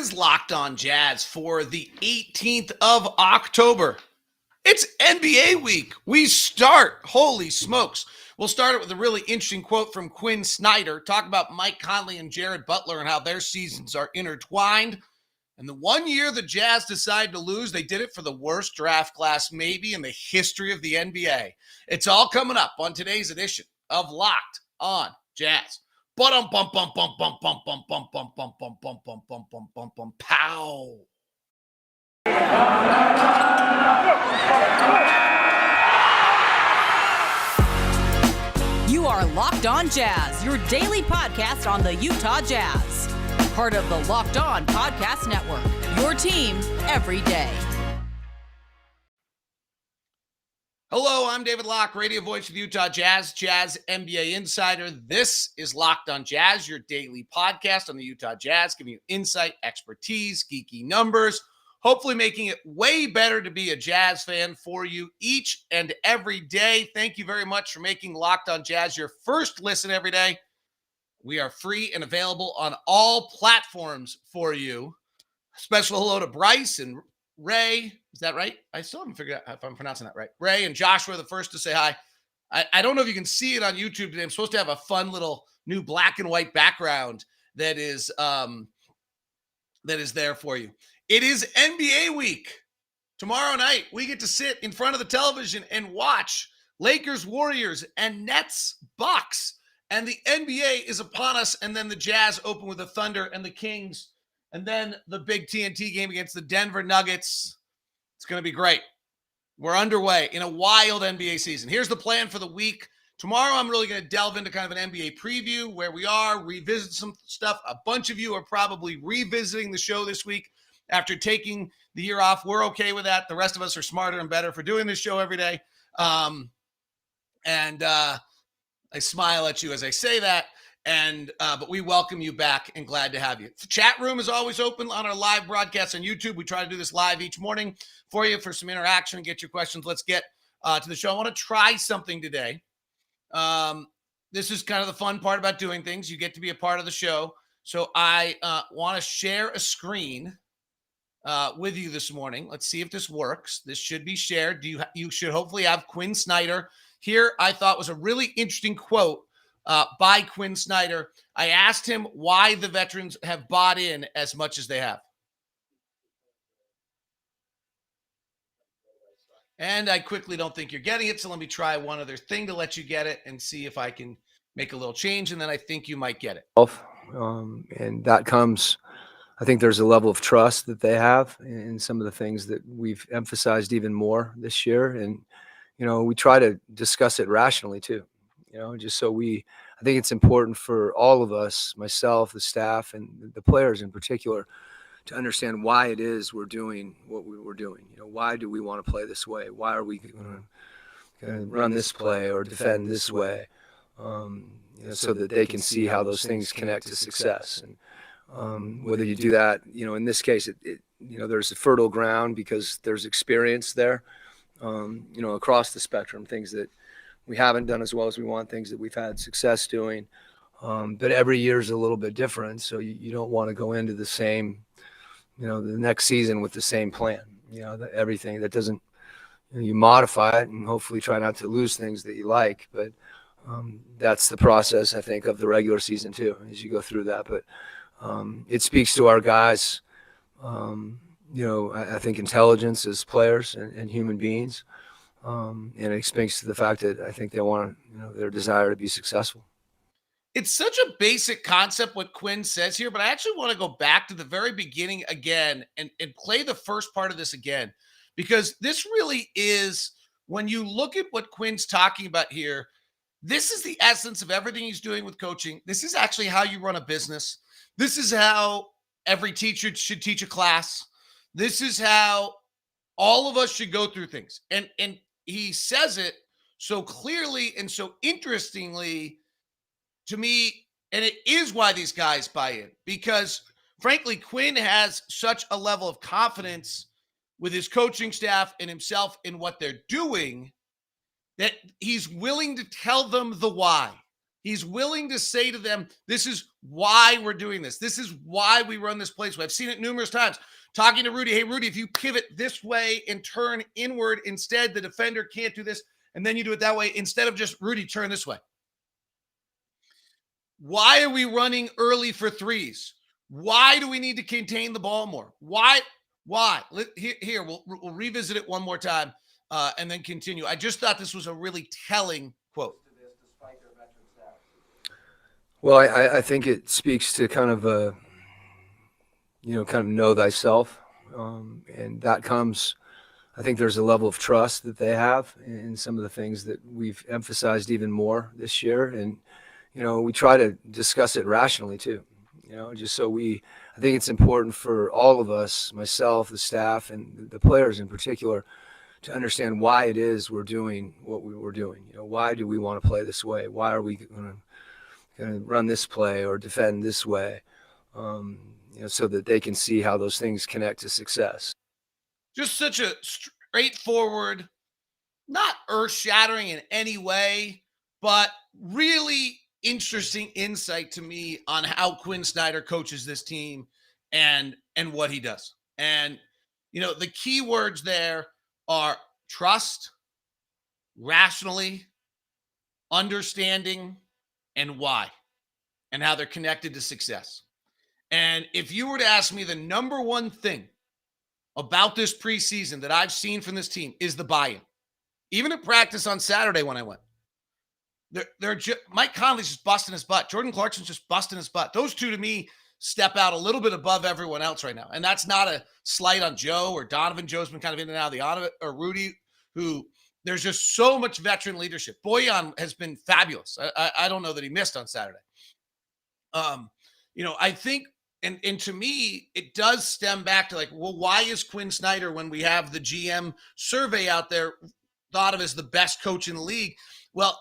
is Locked On Jazz for the 18th of October. It's NBA week. We start, holy smokes. We'll start it with a really interesting quote from Quin Snyder, talk about Mike Conley and Jarod Butler and how their seasons are intertwined. And the 1 year the Jazz decided to lose, they did it for the worst draft class maybe in the history of the NBA. It's all coming up on today's edition of Locked On Jazz. Pow. You are Locked On Jazz, your daily podcast on the Utah Jazz. Part of the Locked On Podcast Network, your team every day. Hello, I'm David Locke, radio voice of the Utah Jazz, Jazz NBA insider. This is Locked On Jazz, your daily podcast on the Utah Jazz, giving you insight, expertise, geeky numbers, hopefully making it way better to be a Jazz fan for you each and every day. Thank you very much for making Locked On Jazz your first listen every day. We are free and available on all platforms for you. Special hello to Bryce and Ray. Is that right? I still haven't figured out if I'm pronouncing that right. Ray and Joshua are the first to say hi. I don't know if you can see it on YouTube today. I'm supposed to have a fun little new black and white background that is there for you. It is NBA week. Tomorrow night, we get to sit in front of the television and watch Lakers, Warriors, and Nets, Bucks. And the NBA is upon us. And then the Jazz open with the Thunder and the Kings. And then the big TNT game against the Denver Nuggets. It's going to be great. We're underway in a wild NBA season. Here's the plan for the week. Tomorrow, I'm really going to delve into kind of an NBA preview, where we are, revisit some stuff. A bunch of you are probably revisiting the show this week after taking the year off. We're okay with that. The rest of us are smarter and better for doing this show every day. I smile at you as I say that. But we welcome you back and glad to have you. The chat room is always open on our live broadcast on YouTube. We try to do this live each morning for you for some interaction and get your questions. Let's get to the show. I want to try something today. This is kind of the fun part about doing things. You get to be a part of the show. So I want to share a screen with you this morning. Let's see if this works. This should be shared. You should hopefully have Quin Snyder. Here I thought was a really interesting quote by Quin Snyder. I asked him why the veterans have bought in as much as they have. And I quickly don't think you're getting it, so let me try one other thing to let you get it and see if I can make a little change, and then I think you might get it. And that comes, I think there's a level of trust that they have in some of the things that we've emphasized even more this year. And, we try to discuss it rationally too. Just so I think it's important for all of us, myself, the staff, and the players in particular, to understand why it is we're doing what we're doing. Why do we want to play this way? Why are we going to run this play or defend this way? So that they can see how those things connect to success. And whether you do that, in this case, there's a fertile ground because there's experience there, across the spectrum, things that we haven't done as well as we want, things that we've had success doing. But every year is a little bit different. So you don't want to go into the same, the next season with the same plan. Everything that doesn't, you modify it and hopefully try not to lose things that you like. But that's the process, I think, of the regular season too, as you go through that. But it speaks to our guys, I think intelligence as players and human beings. And it speaks to the fact that I think they want, their desire to be successful. It's such a basic concept what Quin says here, but I actually want to go back to the very beginning again and play the first part of this again, because this really is, when you look at what Quin's talking about here, this is the essence of everything he's doing with coaching. This is actually how you run a business. This is how every teacher should teach a class. This is how all of us should go through things. And he says it so clearly and so interestingly to me, and it is why these guys buy in, because frankly, Quin has such a level of confidence with his coaching staff and himself in what they're doing that he's willing to tell them the why. He's willing to say to them, this is why we're doing this. This is why we run this place. I've seen it numerous times. Talking to Rudy, hey, Rudy, if you pivot this way and turn inward instead, the defender can't do this. And then you do it that way instead of just, Rudy, turn this way. Why are we running early for threes? Why do we need to contain the ball more? Why? Here, we'll revisit it one more time and then continue. I just thought this was a really telling quote. Well, I think it speaks to kind of know thyself. And that comes, I think there's a level of trust that they have in some of the things that we've emphasized even more this year. And, we try to discuss it rationally too, just so I think it's important for all of us, myself, the staff, and the players in particular, to understand why it is we're doing what we're doing. Why do we want to play this way? Why are we going to run this play or defend this way, so that they can see how those things connect to success. Just such a straightforward, not earth-shattering in any way, but really interesting insight to me on how Quin Snyder coaches this team and what he does. And, the key words there are trust, rationally, understanding, and why, and how they're connected to success. And if you were to ask me the number one thing about this preseason that I've seen from this team is the buy-in. Even at practice on Saturday when I went, Mike Conley's just busting his butt. Jordan Clarkson's just busting his butt. Those two to me step out a little bit above everyone else right now. And that's not a slight on Joe or Donovan. Joe's been kind of in and out of the on of it, or Rudy, who there's just so much veteran leadership. Bojan has been fabulous. I don't know that he missed on Saturday. I think, and to me, it does stem back to well, why is Quin Snyder, when we have the GM survey out there, thought of as the best coach in the league? Well,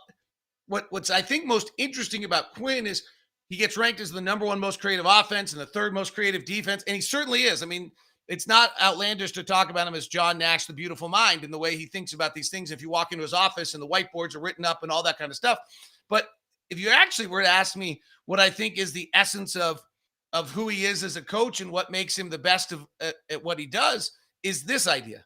what's I think most interesting about Quin is he gets ranked as the number one most creative offense and the third most creative defense, and he certainly is. I mean, it's not outlandish to talk about him as John Nash, the beautiful mind, and the way he thinks about these things. If you walk into his office and the whiteboards are written up and all that kind of stuff. But if you actually were to ask me what I think is the essence of who he is as a coach and what makes him the best at what he does, is this idea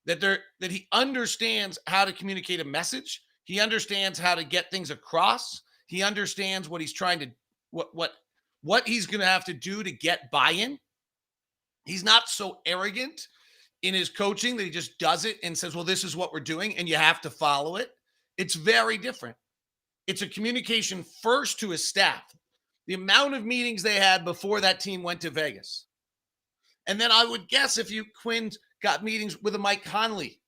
that he understands how to communicate a message. He understands how to get things across. He understands what he's trying to, what he's going to have to do to get buy-in. He's not so arrogant in his coaching that he just does it and says, well, this is what we're doing and you have to follow it. It's very different. It's a communication first to his staff. The amount of meetings they had before that team went to Vegas. And then I would guess if Quinn got meetings with a Mike Conley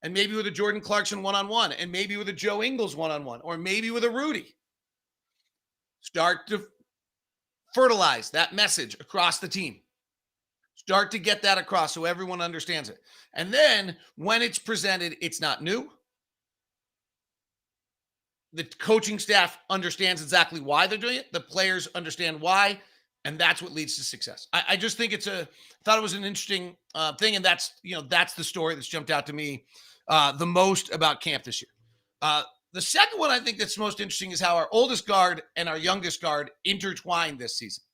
and maybe with a Jordan Clarkson one-on-one and maybe with a Joe Ingles one-on-one or maybe with a Rudy. Start to fertilize that message across the team. Start to get that across so everyone understands it. And then when it's presented, it's not new. The coaching staff understands exactly why they're doing it. The players understand why. And that's what leads to success. I just think thought it was an interesting thing. And that's the story that's jumped out to me the most about camp this year. The second one I think that's most interesting is how our oldest guard and our youngest guard intertwined this season.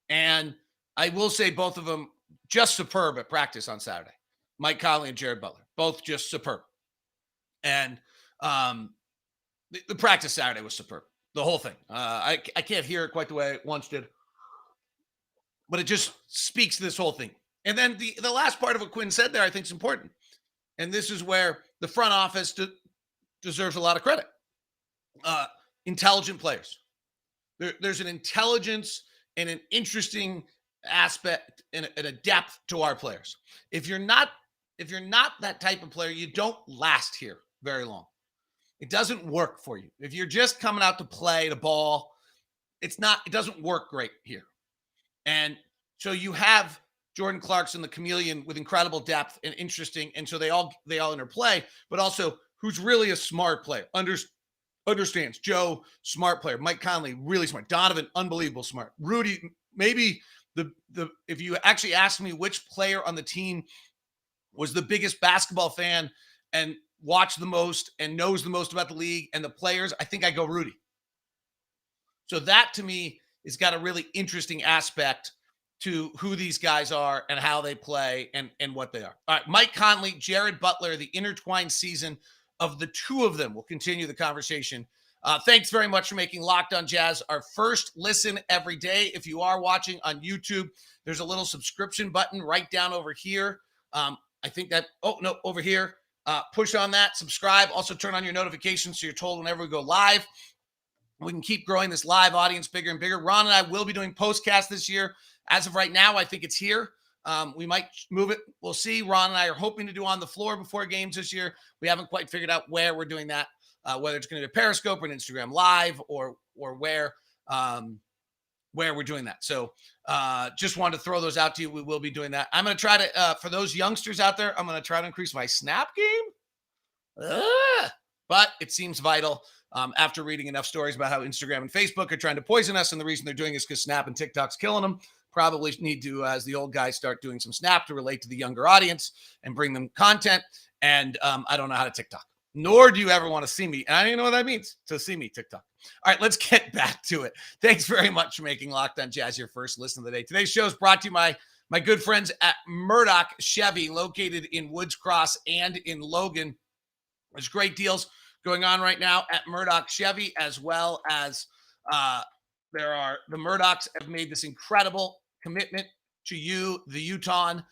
And I will say both of them just superb at practice on Saturday. Mike Conley and Jarod Butler, both just superb. And the practice Saturday was superb. The whole thing. I can't hear it quite the way it once did. But it just speaks to this whole thing. And then the last part of what Quinn said there I think is important. And this is where the front office deserves a lot of credit. Intelligent players. There's an intelligence and an interesting aspect and a depth to our players. If you're not that type of player, you don't last here very long. It doesn't work for you. If you're just coming out to play the ball, it doesn't work great here. And so you have Jordan Clarkson, the chameleon, with incredible depth and interesting. And so they all interplay, but also who's really a smart player, understands. Joe, smart player. Mike Conley, really smart. Donovan, unbelievable smart. Rudy, maybe if you actually asked me which player on the team was the biggest basketball fan and watched the most and knows the most about the league and the players, I think I go Rudy. So that to me has got a really interesting aspect to who these guys are and how they play and what they are. All right, Mike Conley, Jarod Butler, the intertwined season of the two of them. We'll continue the conversation. Thanks very much for making Locked On Jazz our first listen every day. If you are watching on YouTube, there's a little subscription button right down over here. I think that, over here. Push on that, subscribe. Also turn on your notifications so you're told whenever we go live. We can keep growing this live audience bigger and bigger. Ron and I will be doing postcast this year. As of right now, I think it's here. We might move it. We'll see. Ron and I are hoping to do on the floor before games this year. We haven't quite figured out where we're doing that, whether it's going to be a Periscope or an Instagram Live or where we're doing that. So just wanted to throw those out to you. We will be doing that. I'm going to try to, for those youngsters out there, I'm going to try to increase my snap game. But it seems vital after reading enough stories about how Instagram and Facebook are trying to poison us. And the reason they're doing it is because Snap and TikTok's killing them. Probably need to, as the old guys, start doing some Snap to relate to the younger audience and bring them content. And I don't know how to TikTok, nor do you ever want to see me. And I don't even know what that means, to see me TikTok. All right, let's get back to it. Thanks very much for making Locked On Jazz your first listen of the day. Today's show is brought to you by my good friends at Murdoch Chevy, located in Woods Cross and in Logan. There's great deals going on right now at Murdoch Chevy, as well as the Murdochs have made this incredible commitment to you, the Utahn,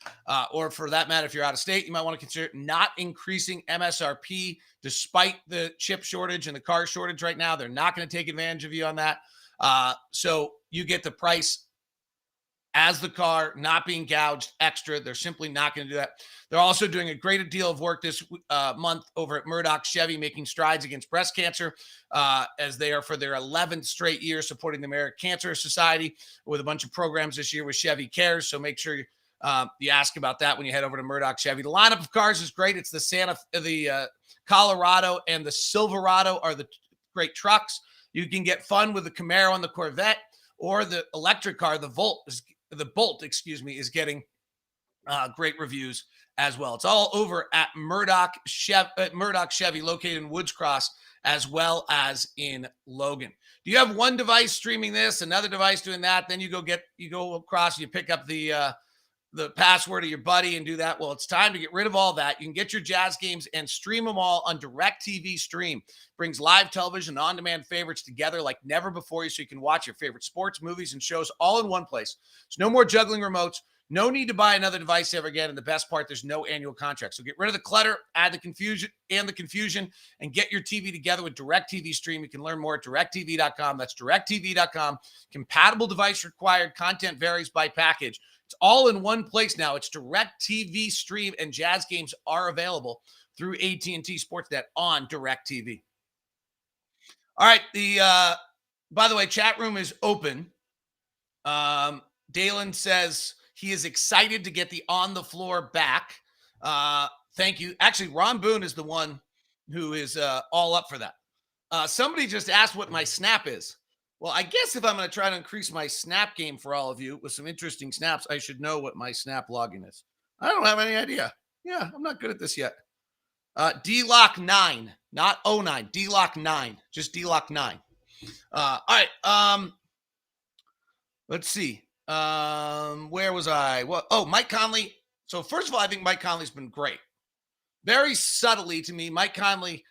or for that matter, if you're out of state, you might want to consider not increasing MSRP despite the chip shortage and the car shortage right now. They're not going to take advantage of you on that. So you get the price as the car, not being gouged extra. They're simply not going to do that. They're also doing a great deal of work this month over at Murdoch Chevy, making strides against breast cancer, as they are for their 11th straight year supporting the American Cancer Society with a bunch of programs this year with Chevy Cares. So make sure you ask about that when you head over to Murdoch Chevy. The lineup of cars is great. It's the Colorado and the Silverado are the great trucks. You can get fun with the Camaro and the Corvette, or the electric car, the Bolt, is getting great reviews as well. It's all over at Murdoch Chevy, located in Woods Cross, as well as in Logan. Do you have one device streaming this, another device doing that? Then you go across, you pick up the password of your buddy and do that. Well, it's time to get rid of all that. You can get your Jazz games and stream them all on DirecTV Stream. Brings live television, on-demand favorites together like never before, so you can watch your favorite sports, movies, and shows all in one place. There's no more juggling remotes. No need to buy another device ever again. And the best part, there's no annual contract. So get rid of the clutter, add the confusion, and get your TV together with DirecTV Stream. You can learn more at directtv.com. That's directtv.com. Compatible device required. Content varies by package. It's all in one place now. It's DirecTV Stream, and Jazz games are available through AT&T Sportsnet on DirecTV. All right, by the way, chat room is open. Dalen says he is excited to get the on the floor back. Thank you. Actually, Ron Boone is the one who is all up for that. Somebody just asked what my snap is. Well, I guess if I'm going to try to increase my snap game for all of you with some interesting snaps, I should know what my snap login is. I don't have any idea. Yeah, I'm not good at this yet. D-Lock 9, not 09. D-Lock 9, just D-Lock 9. All right. Let's see. Where was I? Mike Conley. So first of all, I think Mike Conley's been great. Very subtly to me, Mike Conley.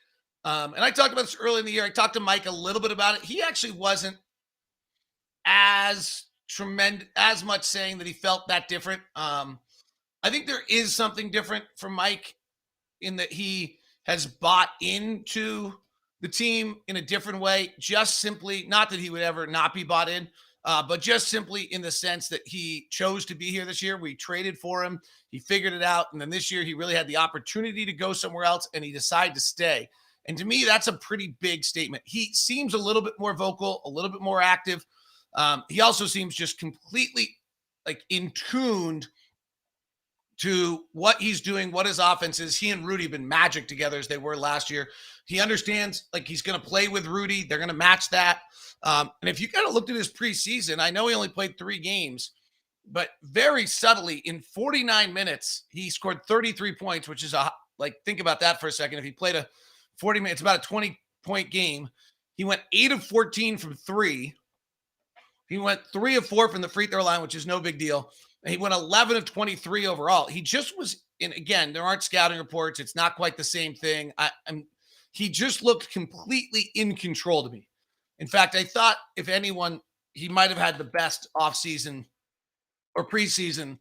And I talked about this early in the year. I talked to Mike a little bit about it. He actually wasn't as much saying that he felt that different. I think there is something different from Mike in that he has bought into the team in a different way. Just simply, not that he would ever not be bought in, but just simply in the sense that he chose to be here this year. We traded for him. He figured it out. And then this year he really had the opportunity to go somewhere else, and he decided to stay. And to me, that's a pretty big statement. He seems a little bit more vocal, a little bit more active. He also seems just completely in tuned to what he's doing, what his offense is. He and Rudy have been magic together as they were last year. He understands he's going to play with Rudy. They're going to match that. And if you kind of looked at his preseason, I know he only played 3 games, but very subtly in 49 minutes, he scored 33 points, which is think about that for a second. If he played a 40 minutes, about a 20-point game. He went 8 of 14 from 3. He went 3 of 4 from the free throw line, which is no big deal. And he went 11 of 23 overall. He just was in, again, there aren't scouting reports. It's not quite the same thing. He just looked completely in control to me. In fact, I thought if anyone, he might have had the best offseason or preseason.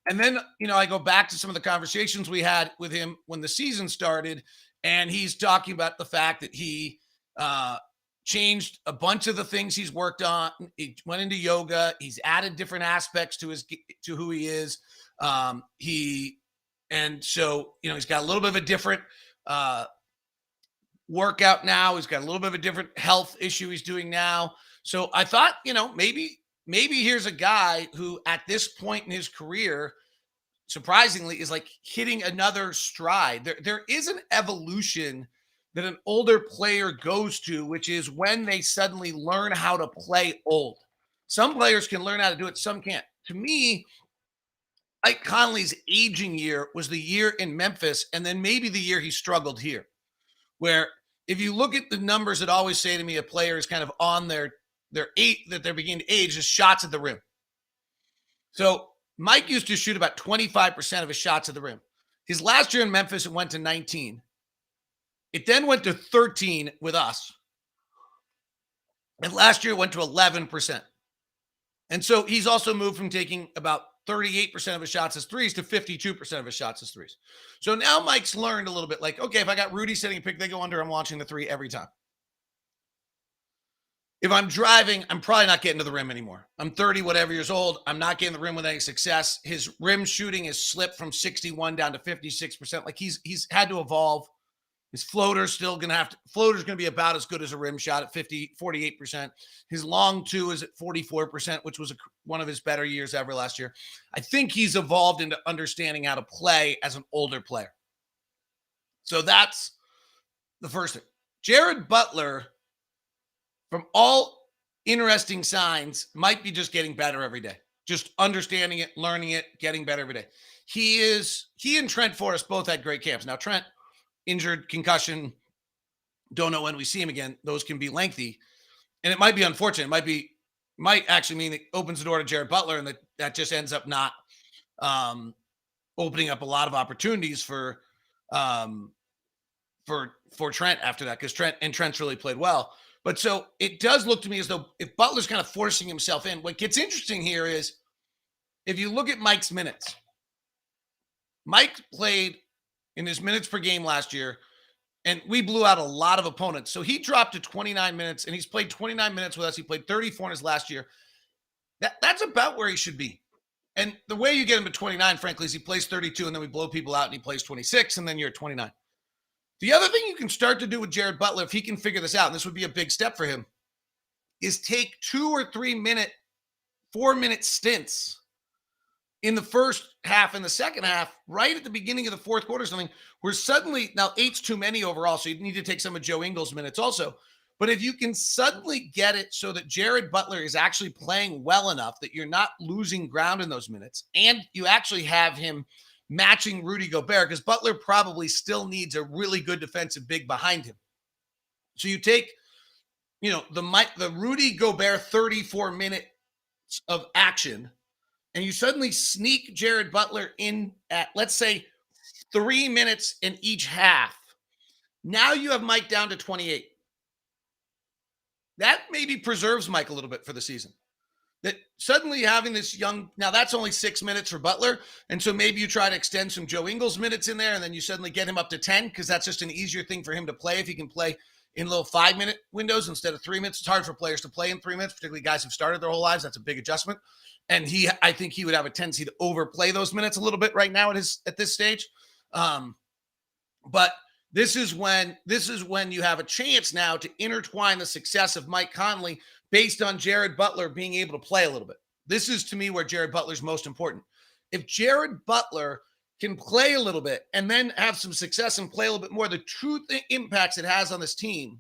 And then, I go back to some of the conversations we had with him when the season started, and he's talking about the fact that he changed a bunch of the things he's worked on. He went into yoga. He's added different aspects to who he is. He's got a little bit of a different workout now. He's got a little bit of a different health issue he's doing now. So I thought, maybe here's a guy who at this point in his career, surprisingly, is like hitting another stride. There is an evolution that an older player goes to, which is when they suddenly learn how to play old. Some players can learn how to do it, some can't. To me, Mike Conley's aging year was the year in Memphis, and then maybe the year he struggled here, where if you look at the numbers that always say to me a player is kind of on their that they're beginning to age, is shots at the rim. So Mike used to shoot about 25% of his shots at the rim. His last year in Memphis, it went to 19. It then went to 13 with us. And last year it went to 11%. And so he's also moved from taking about 38% of his shots as threes to 52% of his shots as threes. So now Mike's learned a little bit like, okay, if I got Rudy setting a pick, they go under, I'm launching the three every time. If I'm driving, I'm probably not getting to the rim anymore. I'm 30 whatever years old. I'm not getting the rim with any success. His rim shooting has slipped from 61 down to 56%. Like he's had to evolve. His floater's going to be about as good as a rim shot at 48%. His long two is at 44%, which was one of his better years ever last year. I think he's evolved into understanding how to play as an older player. So that's the first thing. Jarod Butler, from all interesting signs, might be just getting better every day. Just understanding it, learning it, getting better every day. He and Trent Forrest both had great camps. Now, Trent, injured, concussion, don't know when we see him again. Those can be lengthy. And it might be unfortunate. It might actually mean it opens the door to Jarod Butler, and that just ends up not opening up a lot of opportunities for Trent after that, because Trent's really played well. But so it does look to me as though if Butler's kind of forcing himself in, what gets interesting here is if you look at Mike's minutes, Mike played in his minutes per game last year, and we blew out a lot of opponents. So he dropped to 29 minutes, and he's played 29 minutes with us. He played 34 in his last year. That's about where he should be. And the way you get him to 29, frankly, is he plays 32, and then we blow people out, and he plays 26, and then you're at 29. The other thing you can start to do with Jarod Butler, if he can figure this out, and this would be a big step for him, is take 2 or 3 minute, 4-minute stints in the first half and the second half, right at the beginning of the fourth quarter, something where suddenly, now 8's too many overall, so you need to take some of Joe Ingles' minutes also. But if you can suddenly get it so that Jarod Butler is actually playing well enough that you're not losing ground in those minutes, and you actually have him matching Rudy Gobert, because Butler probably still needs a really good defensive big behind him. So you take, the Rudy Gobert 34 minutes of action, and you suddenly sneak Jarod Butler in at, let's say, 3 minutes in each half. Now you have Mike down to 28. That maybe preserves Mike a little bit for the season. That suddenly having this now that's only 6 minutes for Butler. And so maybe you try to extend some Joe Ingles minutes in there, and then you suddenly get him up to 10, because that's just an easier thing for him to play if he can play in little 5-minute windows instead of 3 minutes. It's hard for players to play in 3 minutes, particularly guys who've started their whole lives. That's a big adjustment. And I think he would have a tendency to overplay those minutes a little bit right now at this stage. But this is when you have a chance now to intertwine the success of Mike Conley based on Jarod Butler being able to play a little bit. This is, to me, where Jarod Butler's most important. If Jarod Butler can play a little bit and then have some success and play a little bit more, the true impacts it has on this team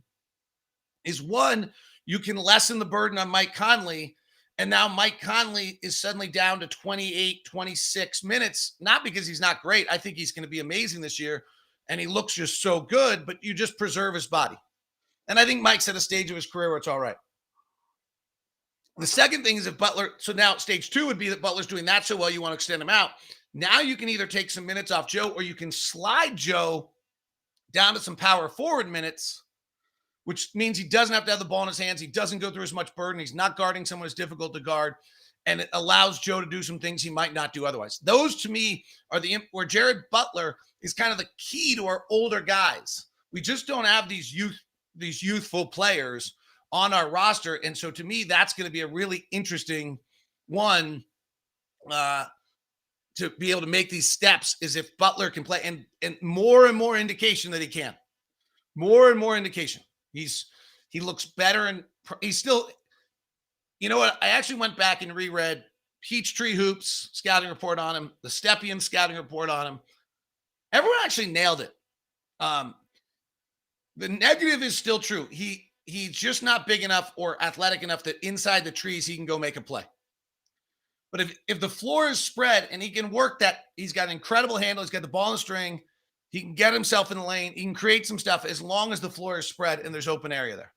is, one, you can lessen the burden on Mike Conley. And now Mike Conley is suddenly down to 28, 26 minutes, not because he's not great. I think he's going to be amazing this year, and he looks just so good, but you just preserve his body. And I think Mike's at a stage of his career where it's all right. The second thing is if Butler, so now stage 2 would be that Butler's doing that so well, you want to extend him out. Now you can either take some minutes off Joe or you can slide Joe down to some power forward minutes, which means he doesn't have to have the ball in his hands. He doesn't go through as much burden. He's not guarding someone who's difficult to guard. And it allows Joe to do some things he might not do otherwise. Those to me are where Jarod Butler is kind of the key to our older guys. We just don't have these youthful players on our roster. And so to me, that's going to be a really interesting one to be able to make these steps is if Butler can play and more indication that he can. More and more indication. He looks better and he's still, you know what? I actually went back and reread Peachtree Hoops scouting report on him, the Stepien scouting report on him. Everyone actually nailed it. The negative is still true. He's just not big enough or athletic enough that inside the trees he can go make a play. But if the floor is spread and he can work that, he's got an incredible handle. He's got the ball in the string. He can get himself in the lane. He can create some stuff as long as the floor is spread and there's open area there.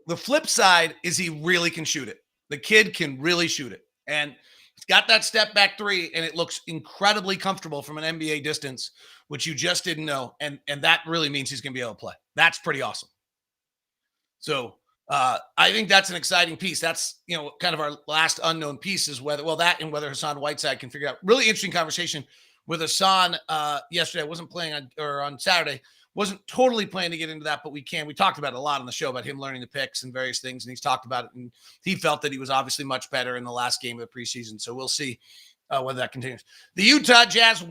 The flip side is he really can shoot it. The kid can really shoot it. And he's got that step back three, and it looks incredibly comfortable from an NBA distance, which you just didn't know. And that really means he's going to be able to play. That's pretty awesome. So I think that's an exciting piece. That's, kind of our last unknown piece is whether Hassan Whiteside can figure out. Really interesting conversation with Hassan yesterday. I wasn't playing on Saturday. Wasn't totally planning to get into that, but we can. We talked about it a lot on the show about him learning the picks and various things, and he's talked about it, and he felt that he was obviously much better in the last game of the preseason. So we'll see whether that continues. The Utah Jazz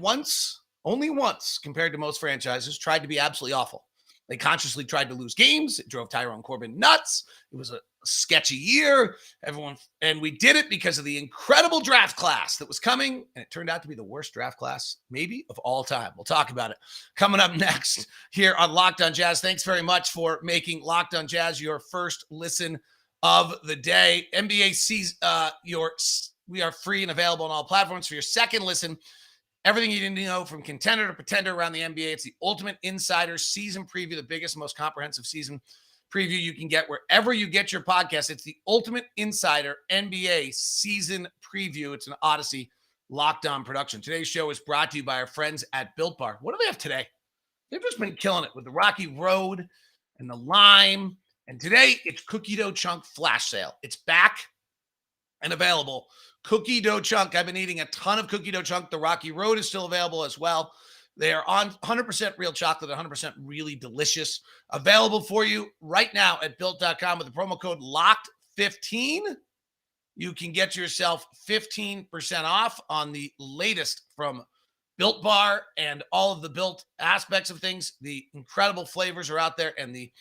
only once, compared to most franchises, tried to be absolutely awful. They consciously tried to lose games. It drove Tyrone Corbin nuts. It was a sketchy year. And we did it because of the incredible draft class that was coming. And it turned out to be the worst draft class, maybe, of all time. We'll talk about it coming up next here on Locked on Jazz. Thanks very much for making Locked on Jazz your first listen of the day. NBA sees we are free and available on all platforms for your second listen. Everything you need to know from contender to pretender around the NBA. It's the Ultimate Insider Season Preview, the biggest, most comprehensive season preview you can get wherever you get your podcast. It's the Ultimate Insider NBA Season Preview. It's an Odyssey Locked On production. Today's show is brought to you by our friends at Built Bar. What do they have today? They've just been killing it with the Rocky Road and the Lime. And today it's Cookie Dough Chunk Flash Sale. It's back and available. Cookie Dough Chunk. I've been eating a ton of Cookie Dough Chunk. The Rocky Road is still available as well. They are on 100% real chocolate, 100% really delicious. Available for you right now at Built.com with the promo code LOCKED15. You can get yourself 15% off on the latest from Built Bar and all of the Built aspects of things. The incredible flavors are out there, and the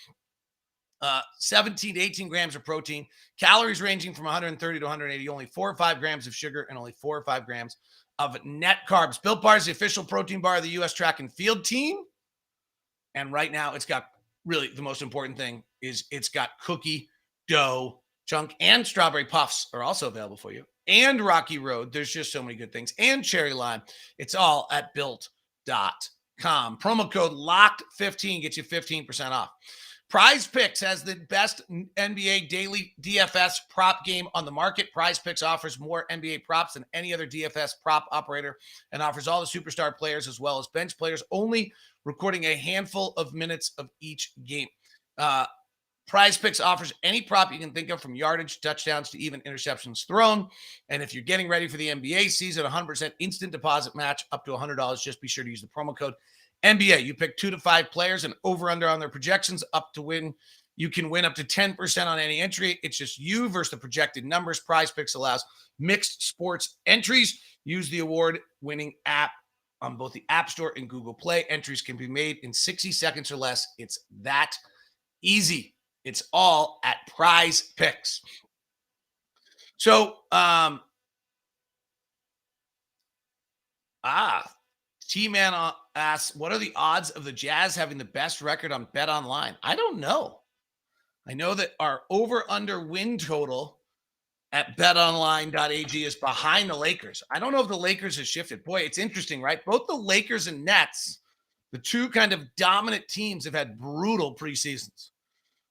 17 to 18 grams of protein, calories ranging from 130 to 180, only 4 or 5 grams of sugar, and only 4 or 5 grams of net carbs. Built Bar is the official protein bar of the U.S. track and field team. And right now it's got really the most important thing is it's got Cookie Dough Chunk, and Strawberry Puffs are also available for you. And Rocky Road. There's just so many good things. And Cherry Lime. It's all at Built.com. Promo code LOCKED15 gets you 15% off. Prize Picks has the best NBA daily DFS prop game on the market. Prize Picks offers more NBA props than any other DFS prop operator and offers all the superstar players as well as bench players, only recording a handful of minutes of each game. Prize Picks offers any prop you can think of, from yardage, touchdowns, to even interceptions thrown. And if you're getting ready for the NBA season, 100% instant deposit match up to $100. Just be sure to use the promo code NBA. You pick 2 to 5 players and over/under on their projections up to win. You can win up to 10% on any entry. It's just you versus the projected numbers. Prize Picks allows mixed sports entries. Use the award-winning app on both the App Store and Google Play. Entries can be made in 60 seconds or less. It's that easy. It's all at Prize Picks. So, T-Man asks, what are the odds of the Jazz having the best record on Bet Online? I don't know. I know that our over-under win total at betonline.ag is behind the Lakers. I don't know if the Lakers have shifted. Boy, it's interesting, right? Both the Lakers and Nets, the two kind of dominant teams, have had brutal preseasons.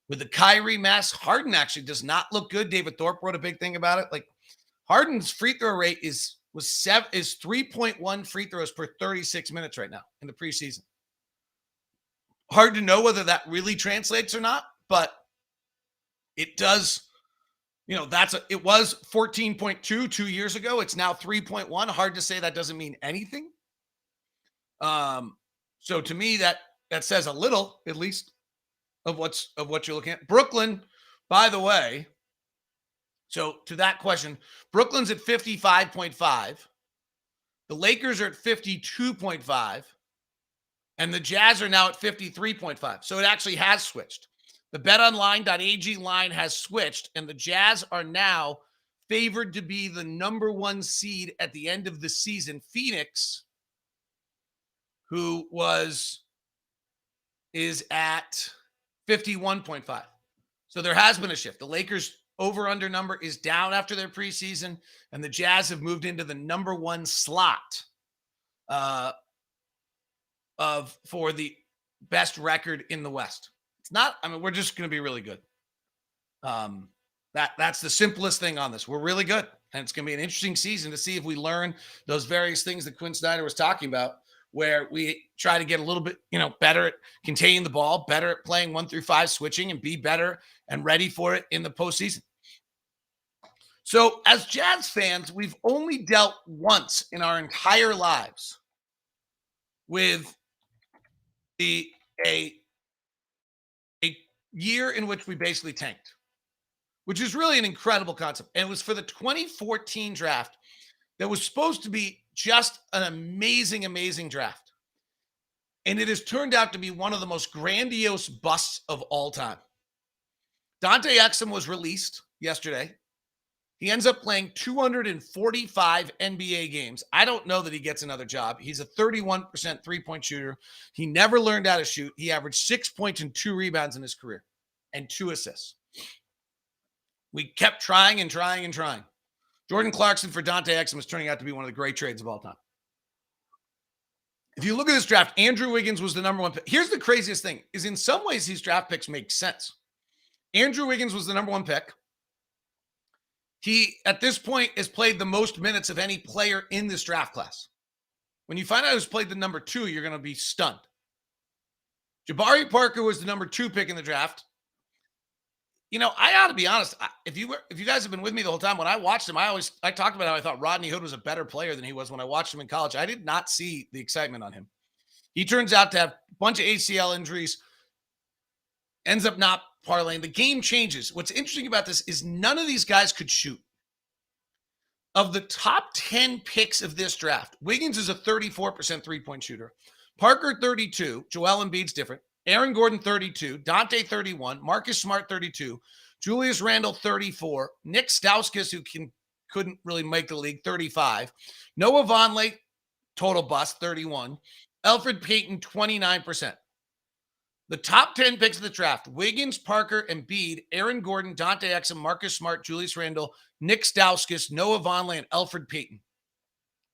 with the Kyrie mess. Harden actually does not look good. David Thorpe wrote a big thing about it. Like Harden's free throw rate is 3.1 free throws per 36 minutes right now in the preseason. Hard to know whether that really translates or not, but it does. It was 14.2 2 years ago. It's now 3.1. Hard to say that doesn't mean anything. So to me, that says a little, at least, of what you're looking at. Brooklyn, by the way. So to that question, Brooklyn's at 55.5. The Lakers are at 52.5. And the Jazz are now at 53.5. So it actually has switched. The betonline.ag line has switched, and the Jazz are now favored to be the number 1 seed at the end of the season. Phoenix, who is at 51.5. So there has been a shift. The Lakers over-under number is down after their preseason, and the Jazz have moved into the number 1 slot for the best record in the West. It's not, we're just going to be really good. That's the simplest thing on this. We're really good. And it's going to be an interesting season to see if we learn those various things that Quin Snyder was talking about, where we try to get a little bit, better at containing the ball, better at playing 1 through 5 switching, and be better and ready for it in the postseason. So as Jazz fans, we've only dealt once in our entire lives with a year in which we basically tanked, which is really an incredible concept. And it was for the 2014 draft that was supposed to be just an amazing, amazing draft. And it has turned out to be one of the most grandiose busts of all time. Dante Exum was released yesterday. He ends up playing 245 NBA games. I don't know that he gets another job. He's a 31% three-point shooter. He never learned how to shoot. He averaged 6 points and 2 rebounds in his career and 2 assists. We kept trying and trying and trying. Jordan Clarkson for Dante Exum is turning out to be one of the great trades of all time. If you look at this draft, Andrew Wiggins was the number 1 pick. Here's the craziest thing, is in some ways these draft picks make sense. Andrew Wiggins was the number 1 pick. He, at this point, has played the most minutes of any player in this draft class. When you find out who's played the number 2, you're going to be stunned. Jabari Parker was the number 2 pick in the draft. I ought to be honest. If you guys have been with me the whole time, when I watched him, I talked about how I thought Rodney Hood was a better player than he was when I watched him in college. I did not see the excitement on him. He turns out to have a bunch of ACL injuries, ends up not parlaying. The game changes. What's interesting about this is none of these guys could shoot. Of the top 10 picks of this draft, Wiggins is a 34% three-point shooter. Parker, 32. Joel Embiid's different. Aaron Gordon, 32. Dante, 31. Marcus Smart, 32. Julius Randle, 34. Nick Stauskas, who couldn't really make the league, 35. Noah Vonleh, total bust, 31. Elfrid Payton, 29%. The top 10 picks of the draft: Wiggins, Parker, Embiid, Aaron Gordon, Dante Exum, Marcus Smart, Julius Randle, Nick Stauskas, Noah Vonleh, and Elfrid Payton.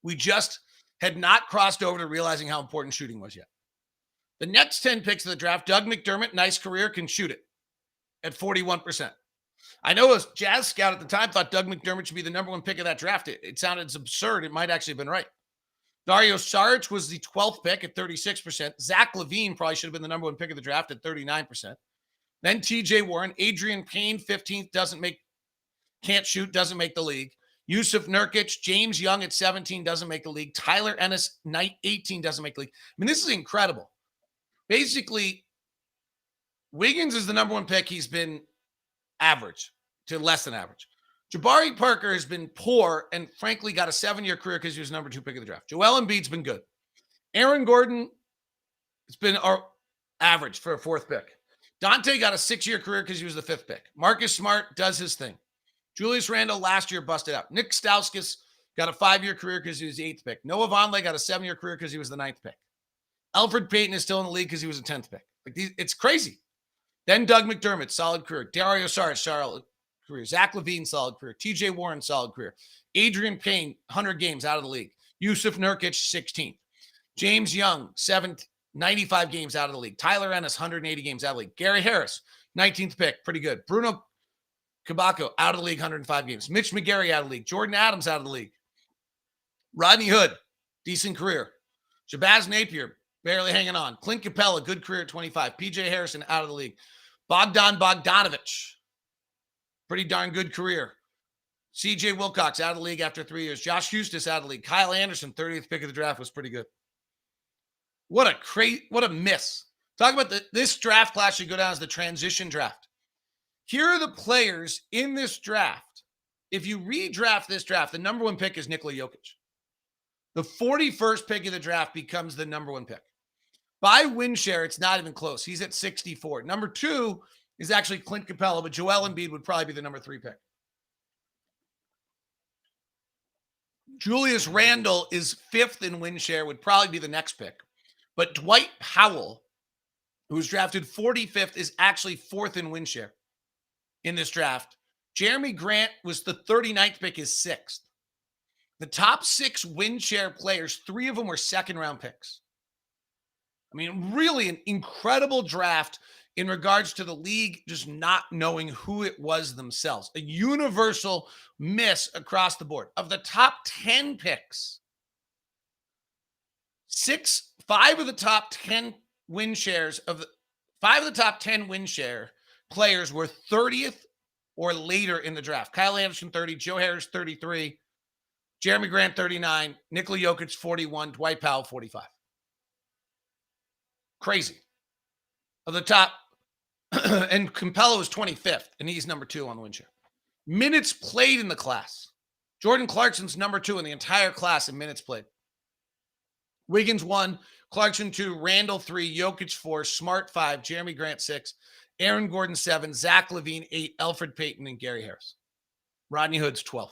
We just had not crossed over to realizing how important shooting was yet. The next 10 picks of the draft: Doug McDermott, nice career, can shoot it at 41%. I know a Jazz scout at the time thought Doug McDermott should be the number 1 pick of that draft. It sounded absurd. It might actually have been right. Dario Saric was the 12th pick at 36%. Zach LaVine probably should have been the number 1 pick of the draft at 39%. Then TJ Warren. Adrian Payne, 15th, can't shoot, doesn't make the league. Yusuf Nurkic, James Young at 17, doesn't make the league. Tyler Ennis, 18, doesn't make the league. This is incredible. Basically, Wiggins is the number 1 pick. He's been average to less than average. Jabari Parker has been poor and, frankly, got a 7-year career because he was number 2 pick of the draft. Joel Embiid's been good. Aaron Gordon has been our average for a 4th pick. Dante got a 6-year career because he was the 5th pick. Marcus Smart does his thing. Julius Randle last year busted out. Nick Stauskas got a 5-year career because he was the 8th pick. Noah Vonleh got a 7-year career because he was the 9th pick. Elfrid Payton is still in the league because he was a 10th pick. It's crazy. Then Doug McDermott, solid career. Dario Saric, solid career. Zach LaVine, solid career. TJ Warren, solid career. Adrian Payne, 100 games out of the league. Yusuf Nurkic, 16th. James Young, 7th, 95 games out of the league. Tyler Ennis, 180 games out of the league. Gary Harris, 19th pick, pretty good. Bruno Caboclo, out of the league, 105 games. Mitch McGarry, out of the league. Jordan Adams, out of the league. Rodney Hood, decent career. Shabazz Napier, barely hanging on. Clint Capella, good career at 25. PJ Harrison, out of the league. Bogdan Bogdanovic, pretty darn good career. CJ Wilcox, out of the league after 3 years. Josh Hustis, out of the league. Kyle Anderson, 30th pick of the draft, was pretty good. What a miss. Talk about this draft class should go down as the transition draft. Here are the players in this draft. If you redraft this draft, the number 1 pick is Nikola Jokic. The 41st pick of the draft becomes the number 1 pick. By win share, it's not even close. He's at 64. Number 2 is actually Clint Capella, but Joel Embiid would probably be the number 3 pick. Julius Randle is 5th in win share, would probably be the next pick. But Dwight Powell, who was drafted 45th, is actually 4th in win share in this draft. Jeremy Grant was the 39th pick, is 6th. The top 6 win share players, 3 of them were second-round picks. I mean, really an incredible draft in regards to the league just not knowing who it was themselves. A universal miss across the board. Of the top 10 picks, 5 of the top 10 win shares of the 5 of the top 10 win share players were 30th or later in the draft. Kyle Anderson, 30, Joe Harris, 33, Jeremy Grant, 39, Nikola Jokic, 41, Dwight Powell, 45. Crazy. Of the top, and Capella was 25th, and he's number 2 on the win share. Minutes played in the class. Jordan Clarkson's number 2 in the entire class in minutes played. Wiggins 1, Clarkson 2, Randall 3, Jokic 4, Smart 5, Jeremy Grant 6, Aaron Gordon 7, Zach LaVine 8, Elfrid Payton, and Gary Harris. Rodney Hood's 12th.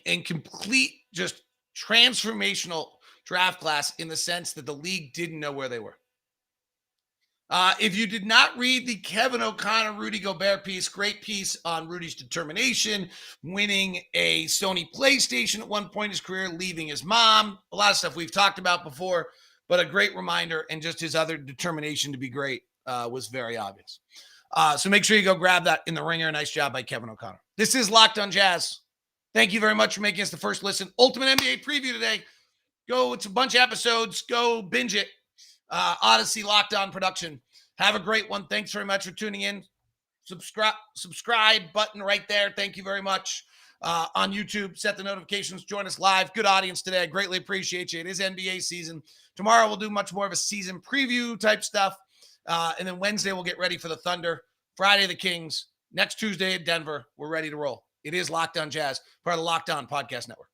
And complete just transformational draft class in the sense that the league didn't know where they were. If you did not read the Kevin O'Connor, Rudy Gobert piece, great piece on Rudy's determination, winning a Sony PlayStation at one point in his career, leaving his mom, a lot of stuff we've talked about before, but a great reminder, and just his other determination to be great was very obvious. So make sure you go grab that in the Ringer. Nice job by Kevin O'Connor. This is Locked on Jazz. Thank you very much for making us the first listen. Ultimate NBA preview today. It's a bunch of episodes. Go binge it. Odyssey Locked On production. Have a great one. Thanks very much for tuning in. Subscribe button right there. Thank you very much. On YouTube, set the notifications. Join us live. Good audience today. I greatly appreciate you. It is NBA season. Tomorrow we'll do much more of a season preview type stuff. And then Wednesday we'll get ready for the Thunder. Friday the Kings. Next Tuesday at Denver. We're ready to roll. It is Locked On Jazz, part of the Locked On Podcast Network.